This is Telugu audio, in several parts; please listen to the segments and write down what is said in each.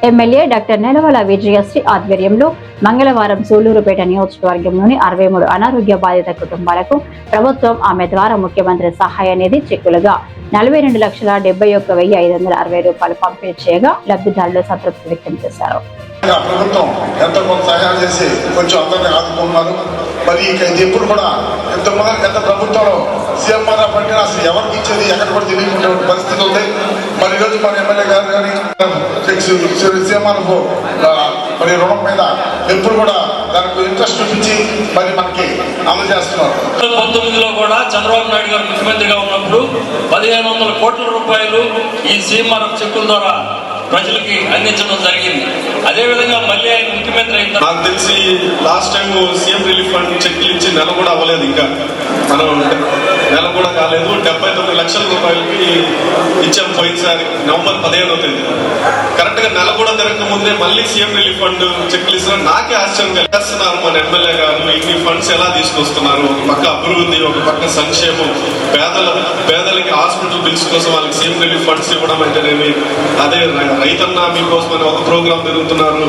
ఎమ్మెల్యే డాక్టర్ నెలవల విజయశ్రీ ఆధ్వర్యంలో మంగళవారం సూళ్లూరుపేట నియోజకవర్గంలోని 63 అనారోగ్య బాధిత కుటుంబాలకు ప్రభుత్వం ఆమె ద్వారా ముఖ్యమంత్రి సహాయ నిధి చెక్కులుగా 42,71,560 రూపాయలు పంపిణీ చేయగా లబ్ధిదారులు సంతృప్తి వ్యక్తం చేశారు. ప్రభుత్వం ఎంతో కొంత సహాయం చేసి కొంచెం అందరినీ ఆదుకున్నారు. మరి ఇది ఎప్పుడు కూడా గత ప్రభుత్వంలో సీఎంఆర్ పట్టిన అసలు ఎవరికి ఇచ్చేది ఎక్కడ కూడా తెలియకుండా పరిస్థితి ఉంది. మరి ఈరోజు మన ఎమ్మెల్యే గారు కానీ సీఎంఆర్ మరి రుణం మీద ఎప్పుడు కూడా దానికి ఇంట్రెస్ట్ చూపించి మరి మనకి అమలు చేస్తున్నారు. 2019లో కూడా చంద్రబాబు నాయుడు గారు ముఖ్యమంత్రిగా ఉన్నప్పుడు 1,500 కోట్ల రూపాయలు ఈ సీఎంఆర్ఎఫ్ చెక్కుల ద్వారా ప్రజలకి అందించడం జరిగింది. అదేవిధంగా మళ్ళీ ఆయన ముఖ్యమంత్రి అయిన నాకు తెలిసి last time CM relief fund చెక్లు ఇచ్చి నెల కూడా అవ్వలేదు. ఇంకా మనం నెల కూడా కాలేదు. 79 లక్షల రూపాయలకి ఇచ్చాం పోయినసారి నవంబర్ 15వ తేదీ. కరెక్ట్ గా నెల కూడా తిరగక ముందే మళ్ళీ సీఎం రిలీఫ్ ఫండ్ చెక్లు ఇస్తున్నారు. నాకే ఆశ్చర్యం కలిగిస్తున్నారు మన ఎమ్మెల్యే గారు ఇన్ని ఫండ్స్ ఎలా తీసుకొస్తున్నారు. ఒక పక్క అభివృద్ధి, ఒక పక్క సంక్షేమం, పేదలకి హాస్పిటల్ బిల్స్ కోసం వాళ్ళకి సీఎం రిలీఫ్ ఫండ్స్ ఇవ్వడం అంటేనేమి, అదే రైతన్న మీకోసం అని ఒక ప్రోగ్రాం తిరుగుతున్నారు,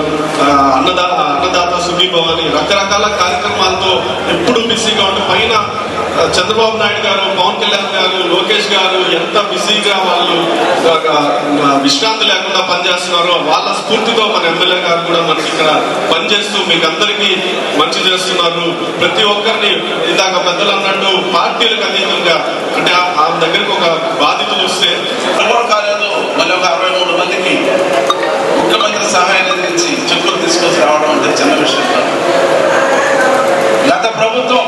అన్నదాత సుఖీభవ అని రకరకాల కార్యక్రమాలతో ఎప్పుడు బిజీగా ఉంటే పైన చంద్రబాబు నాయుడు గారు, పవన్ కళ్యాణ్ గారు, లోకేష్ గారు ఎంత బిజీగా వాళ్ళు విశ్రాంతి లేకుండా పనిచేస్తున్నారో వాళ్ళ స్ఫూర్తితో మన ఎమ్మెల్యే గారు కూడా మనకి ఇక్కడ పనిచేస్తూ మీకు అందరికీ మంచి చేస్తున్నారు. ప్రతి ఒక్కరిని ఇందాక పెద్దలు అన్నట్టు పార్టీలకు అతీతంగా అంటే ఆ దగ్గరికి ఒక బాధితులు వస్తే కాలేదు మళ్ళీ ఒక 63 మందికి ముఖ్యమంత్రి సహాయాన్ని నుంచి చెక్కులు తీసుకొచ్చి రావడం అంటే చిన్న విషయం కాదు. గత ప్రభుత్వం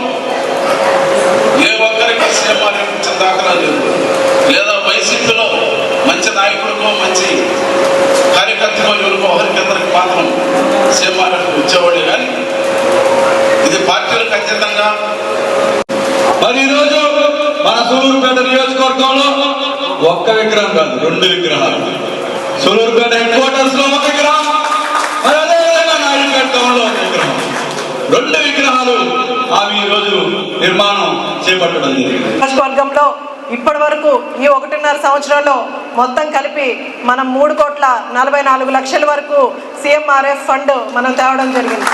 ఏ ఒక్కరికి సీఎంఆర్ఎఫ్ ఇచ్చిన దాఖలా లేదు. లేదా వైసీపీలో మంచి నాయకుడికో మంచి కార్యకర్తకో ఎవరికో ఒకరికిద్దరికి మాత్రం సీఎంఆర్ఎఫ్ ఇచ్చేవాళ్ళు. కానీ ఇది పార్టీలకు అతీతంగా మరి ఈరోజు మన సూళ్లూరుపేట నియోజకవర్గంలో ఒక్క విగ్రహం కాదు, 2 విగ్రహాలు. సూళ్లూరుపేట హెడ్ క్వార్టర్స్ లో ఒక విగ్రహం, మరి అదేవిధంగా నాయుడుపేట టౌన్ లో ఒక విగ్రహం. 2 విగ్రహాలు అవి ఈ రోజు నిర్మాణం చేపట్టడం జరిగింది. నియోజకవర్గంలో ఇప్పటి వరకు ఈ 1.5 సంవత్సరంలో మొత్తం కలిపి మనం 3,44,00,000 వరకు సీఎంఆర్ఎఫ్ ఫండ్ మనం తేవడం జరిగింది.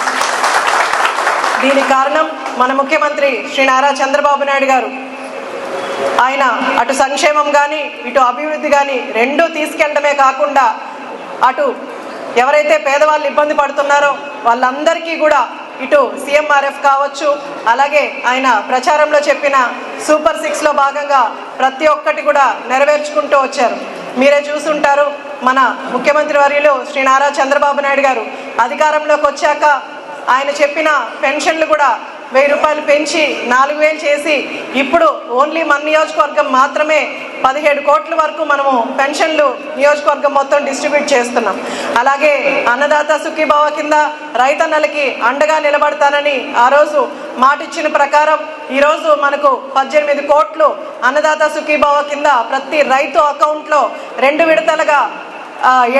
దీనికి కారణం మన ముఖ్యమంత్రి శ్రీ నారా చంద్రబాబు నాయుడు గారు. ఆయన అటు సంక్షేమం కానీ ఇటు అభివృద్ధి కానీ రెండూ తీసుకెళ్లడమే కాకుండా అటు ఎవరైతే పేదవాళ్ళు ఇబ్బంది పడుతున్నారో వాళ్ళందరికీ కూడా ఇటు సీఎంఆర్ఎఫ్ కావచ్చు, అలాగే ఆయన ప్రచారంలో చెప్పిన సూపర్ 6లో భాగంగా ప్రతి ఒక్కటి కూడా నెరవేర్చుకుంటూ వచ్చారు. మీరే చూసుంటారు, మన ముఖ్యమంత్రి వర్యులు శ్రీ నారా చంద్రబాబు నాయుడు గారు అధికారంలోకి వచ్చాక ఆయన చెప్పిన పెన్షన్లు కూడా 1000 రూపాయలు పెంచి 4,000 చేసి ఇప్పుడు ఓన్లీ మన నియోజకవర్గం మాత్రమే 17 కోట్ల వరకు మనము పెన్షన్లు నియోజకవర్గం మొత్తం డిస్ట్రిబ్యూట్ చేస్తున్నాం. అలాగే అన్నదాత సుఖీభవ కింద రైతన్నలకి అండగా నిలబడతానని ఆ రోజు మాటిచ్చిన ప్రకారం ఈరోజు మనకు 18 కోట్లు అన్నదాత సుఖీభవ కింద ప్రతి రైతు అకౌంట్లో 2 విడతలుగా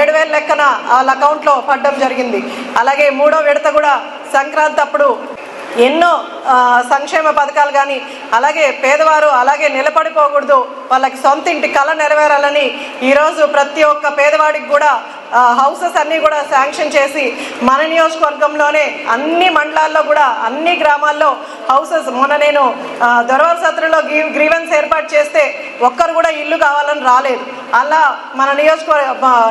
7,000 లెక్కన వాళ్ళ అకౌంట్లో పడడం జరిగింది. అలాగే 3వ విడత కూడా సంక్రాంతి అప్పుడు ఎన్నో సంక్షేమ పథకాలు కానీ అలాగే పేదవారు అలాగే నిలబడిపోకూడదు, వాళ్ళకి సొంత ఇంటి కళ నెరవేరాలని ఈరోజు ప్రతి ఒక్క పేదవాడికి కూడా హౌసెస్ అన్నీ కూడా శాంక్షన్ చేసి మన నియోజకవర్గంలోనే అన్ని మండలాల్లో కూడా అన్ని గ్రామాల్లో హౌసెస్ మొన్న నేను దొరవారి సత్రంలో గ్రీవెన్స్ ఏర్పాటు చేస్తే ఒక్కరు కూడా ఇల్లు కావాలని రాలేదు. అలా మన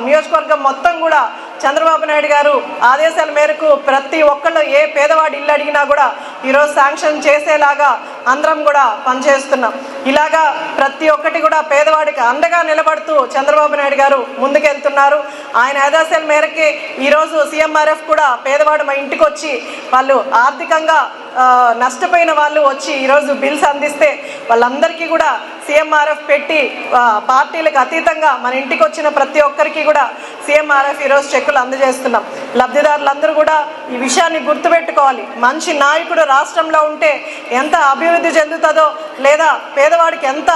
నియోజకవర్గం మొత్తం కూడా చంద్రబాబు నాయుడు గారు ఆదేశాల మేరకు ప్రతి ఒక్కళ్ళు ఏ పేదవాడి ఇల్లు అడిగినా కూడా ఈరోజు శాంక్షన్ చేసేలాగా అందరం కూడా పనిచేస్తున్నాం. ఇలాగా ప్రతి ఒక్కటి కూడా పేదవాడికి అండగా నిలబడుతూ చంద్రబాబు నాయుడు గారు ముందుకెళ్తున్నారు. ఆయన ఆదేశాల మేరకే ఈరోజు సీఎంఆర్ఎఫ్ కూడా పేదవాడు మా ఇంటికి వచ్చి వాళ్ళు ఆర్థికంగా నష్టపోయిన వాళ్ళు వచ్చి ఈరోజు బిల్స్ అందిస్తే వాళ్ళందరికీ కూడా సీఎంఆర్ఎఫ్ పెట్టి పార్టీలకు అతీతంగా మన ఇంటికి వచ్చిన ప్రతి ఒక్కరికి కూడా సీఎంఆర్ఎఫ్ ఈరోజు చెక్కులు అందజేస్తున్నాం. లబ్ధిదారులందరూ కూడా ఈ విషయాన్ని గుర్తుపెట్టుకోవాలి. మంచి నాయకుడు రాష్ట్రంలో ఉంటే ఎంత అభివృద్ధి చెందుతుందో, లేదా పేదవాడికి ఎంత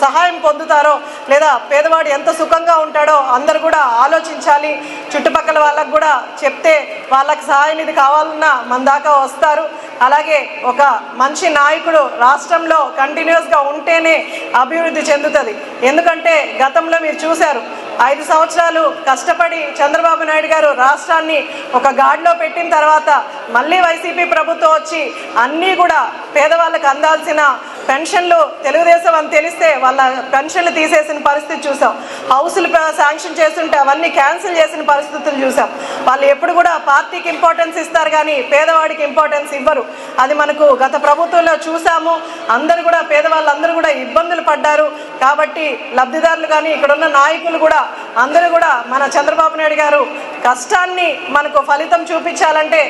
సహాయం పొందుతారో, లేదా పేదవాడు ఎంత సుఖంగా ఉంటాడో అందరూ కూడా ఆలోచించాలి. చుట్టుపక్కల వాళ్ళకు కూడా చెప్తే వాళ్ళకి సహాయ నిధి కావాలన్నా మన దాకా వస్తారు. అలాగే ఒక మంచి నాయకుడు రాష్ట్రంలో కంటిన్యూస్గా ఉంటేనే అభివృద్ధి చెందుతుంది. ఎందుకంటే గతంలో మీరు చూశారు 5 సంవత్సరాలు కష్టపడి చంద్రబాబు నాయుడు గారు రాష్ట్రాన్ని ఒక గాడిలో పెట్టిన తర్వాత మళ్ళీ వైసీపీ ప్రభుత్వం వచ్చి అన్నీ కూడా పేదవాళ్ళకి అందాల్సిన పెన్షన్లు తెలుగుదేశం అని తెలిస్తే వాళ్ళ పెన్షన్లు తీసేసిన పరిస్థితి చూసాం. హౌసులు శాంక్షన్ చేస్తుంటే అవన్నీ క్యాన్సిల్ చేసిన పరిస్థితులు చూసాం. వాళ్ళు ఎప్పుడు కూడా పార్టీకి ఇంపార్టెన్స్ ఇస్తారు కానీ పేదవాడికి ఇంపార్టెన్స్ ఇవ్వరు. అది మనకు గత ప్రభుత్వంలో చూసాము. అందరూ కూడా పేదవాళ్ళందరూ కూడా ఇబ్బందులు పడ్డారు. కాబట్టి లబ్ధిదారులు కానీ ఇక్కడున్న నాయకులు కూడా అందరూ కూడా మన చంద్రబాబు నాయుడు గారు కష్టాన్ని మనకు ఫలితం చూపించాలంటే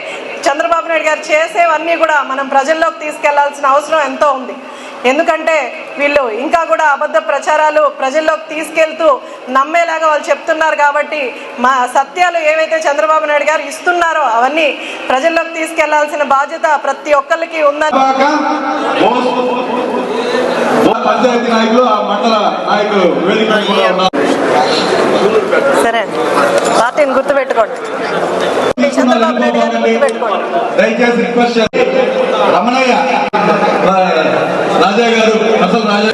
చంద్రబాబు నాయుడు గారు చేసేవన్నీ కూడా మనం ప్రజల్లోకి తీసుకెళ్లాల్సిన అవసరం ఎంతో ఉంది. ఎందుకంటే వీళ్ళు ఇంకా కూడా అబద్ధ ప్రచారాలు ప్రజల్లోకి తీసుకెళ్తూ నమ్మేలాగా వాళ్ళు చెప్తున్నారు. కాబట్టి మా సత్యాలు ఏవైతే చంద్రబాబు నాయుడు గారు ఇస్తున్నారో అవన్నీ ప్రజల్లోకి తీసుకెళ్లాల్సిన బాధ్యత ప్రతి ఒక్కరికి ఉందని పంచాయతీ నాయకులు, ఆ మండల నాయకులు వేదిక సరే పార్టీని గుర్తుపెట్టుకోండి. చంద్రబాబు నాయుడు గారిని గుర్తుపెట్టుకోండి. దయచేసి రిక్వెస్ట్ రమణయ్య రాజా గారు, అసలు రాజా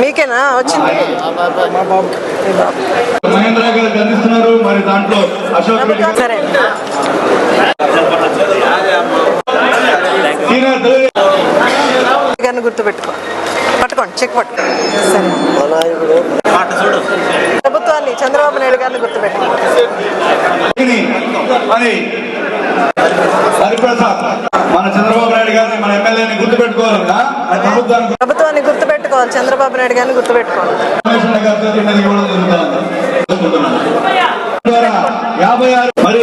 మీకేనా వచ్చింది? మహేంద్ర గారు అందిస్తున్నారు. మరి దాంట్లో అశోక్ రెడ్డి సరే గారిని గుర్తుపెట్టుకో, పట్టుకోండి, చెక్ పట్టుకోండి. సరే ప్రభుత్వాన్ని చంద్రబాబు నాయుడు గారిని గుర్తుపెట్టుకోండి. మరి హరిప్రసాద్ మన చంద్రబాబు నాయుడు గారిని, మన ఎమ్మెల్యేని గుర్తుపెట్టుకోవాలి. ప్రభుత్వాన్ని గుర్తుపెట్టుకోవాలి, చంద్రబాబు నాయుడు గారిని గుర్తుపెట్టుకోవాలి. 56 మరి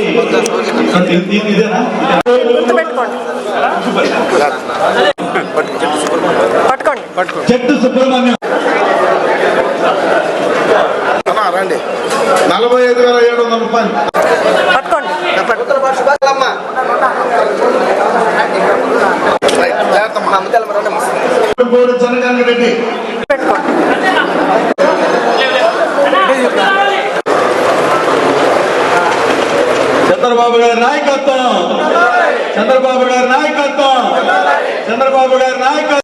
ఇదేనా గుర్తుపెట్టుకోండి, పట్టుకోండి. చెట్టు సుబ్రహ్మణ్యం 45,700 రూపాయలు. పట్టుకోండి. జనగణన రెడ్డి పెట్టుకోండి. చంద్రబాబు గారి నాయకత్వం, చంద్రబాబు గారి నాయకత్వం, చంద్రబాబు గారి నాయకత్వం.